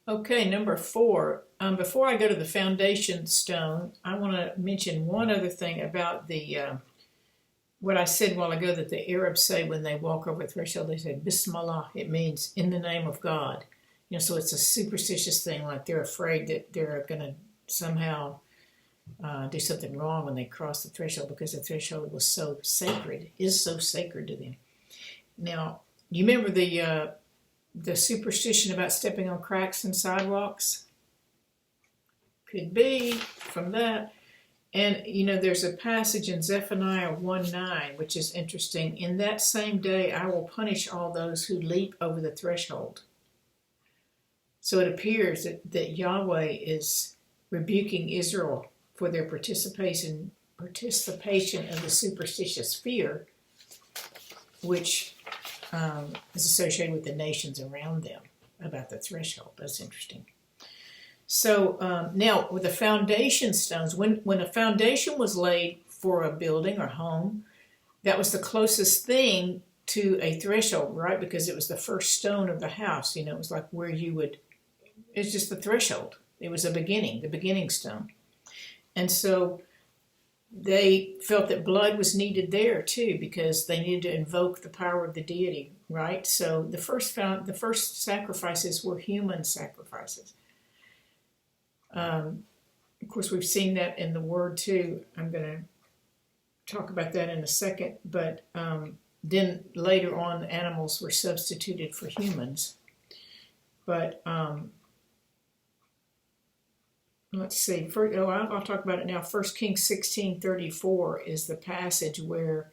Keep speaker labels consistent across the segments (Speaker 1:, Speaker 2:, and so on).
Speaker 1: Okay, number 4. Before I go to the foundation stone, I want to mention one other thing about the what I said a while ago that the Arabs say when they walk over a threshold. They say Bismillah. It means in the name of God. So it's a superstitious thing. Like they're afraid that they're going to somehow do something wrong when they cross the threshold because the threshold was so sacred, is so sacred to them. Now, you remember the superstition about stepping on cracks in sidewalks? Could be from that. And, there's a passage in Zephaniah 1:9, which is interesting. In that same day, I will punish all those who leap over the threshold. So it appears that Yahweh is rebuking Israel for their participation of the superstitious fear, which is associated with the nations around them about the threshold. That's interesting. So now with the foundation stones, when a foundation was laid for a building or home, that was the closest thing to a threshold, right? Because it was the first stone of the house. It was like where it's just the threshold. It was the beginning stone. And so they felt that blood was needed there too, because they needed to invoke the power of the deity, right? So the first sacrifices were human sacrifices. Of course, we've seen that in the Word too. I'm going to talk about that in a second. But then later on, animals were substituted for humans. But let's see. I'll talk about it now. 1 Kings 16:34 is the passage where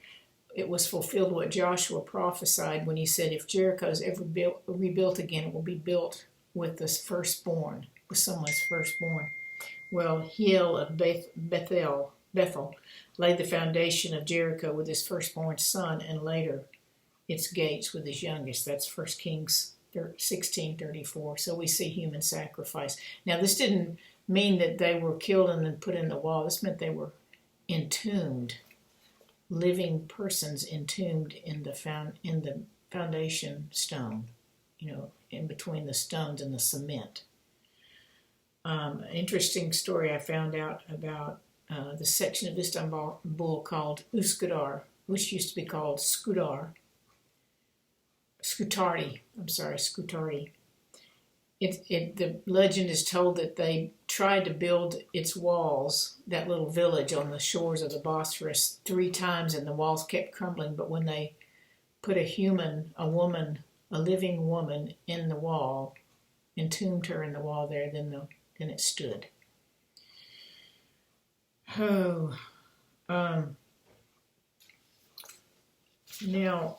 Speaker 1: it was fulfilled what Joshua prophesied when he said, if Jericho is ever rebuilt again, it will be built with the firstborn, with someone's firstborn. Well, Hiel of Bethel laid the foundation of Jericho with his firstborn son, and later its gates with his youngest. That's 1 Kings 16:34. So we see human sacrifice. Now, this didn't mean that they were killed and then put in the wall. This meant they were entombed, living persons entombed in the foundation stone, in between the stones and the cement. An interesting story I found out about the section of Istanbul called Üsküdar, which used to be called Scutari. The legend is told that they tried to build its walls, that little village on the shores of the Bosphorus, 3 times, and the walls kept crumbling. But when they put a living woman in the wall, entombed her in the wall there, then it stood. Now,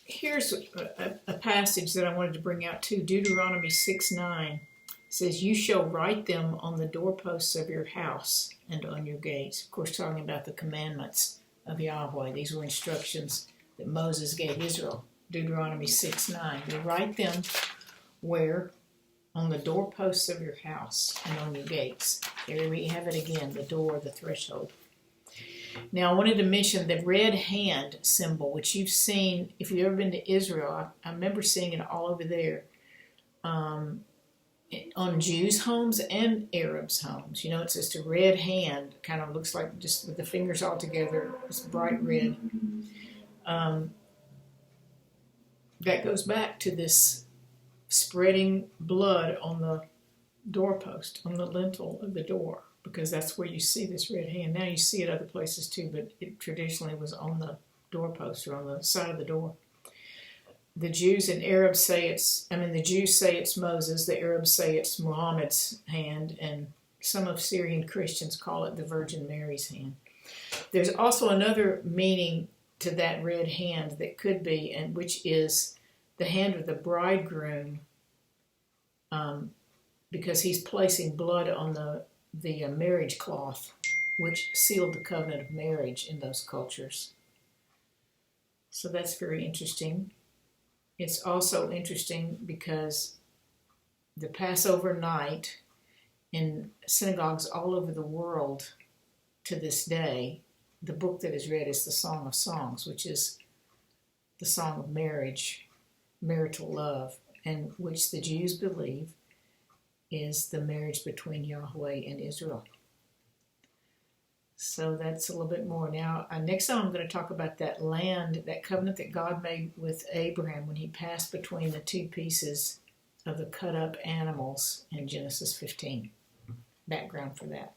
Speaker 1: here's a passage that I wanted to bring out too. Deuteronomy 6:9 says, you shall write them on the doorposts of your house and on your gates. Of course, talking about the commandments of Yahweh. These were instructions that Moses gave Israel. Deuteronomy 6:9. You write them where? On the doorposts of your house and on your gates. There we have it again, the door, the threshold. Now, I wanted to mention the red hand symbol, which you've seen, if you've ever been to Israel. I remember seeing it all over there, on Jews' homes and Arabs' homes. It's just a red hand, kind of looks like just with the fingers all together. It's bright red. That goes back to this spreading blood on the doorpost, on the lintel of the door, because that's where you see this red hand. Now you see it other places too, but it traditionally was on the doorpost or on the side of the door. The Jews and Arabs say the Jews say it's Moses, the Arabs say it's Muhammad's hand, and some of Syrian Christians call it the Virgin Mary's hand. There's also another meaning to that red hand that could be, and which is the hand of the bridegroom, because he's placing blood on the marriage cloth, which sealed the covenant of marriage in those cultures. So that's very interesting. It's also interesting because the Passover night in synagogues all over the world to this day, the book that is read is the Song of Songs, which is the song of marriage, marital love, and which the Jews believe is the marriage between Yahweh and Israel. So that's a little bit more. Now, next time I'm going to talk about that land, that covenant that God made with Abraham when he passed between the two pieces of the cut up animals in Genesis 15. Background for that.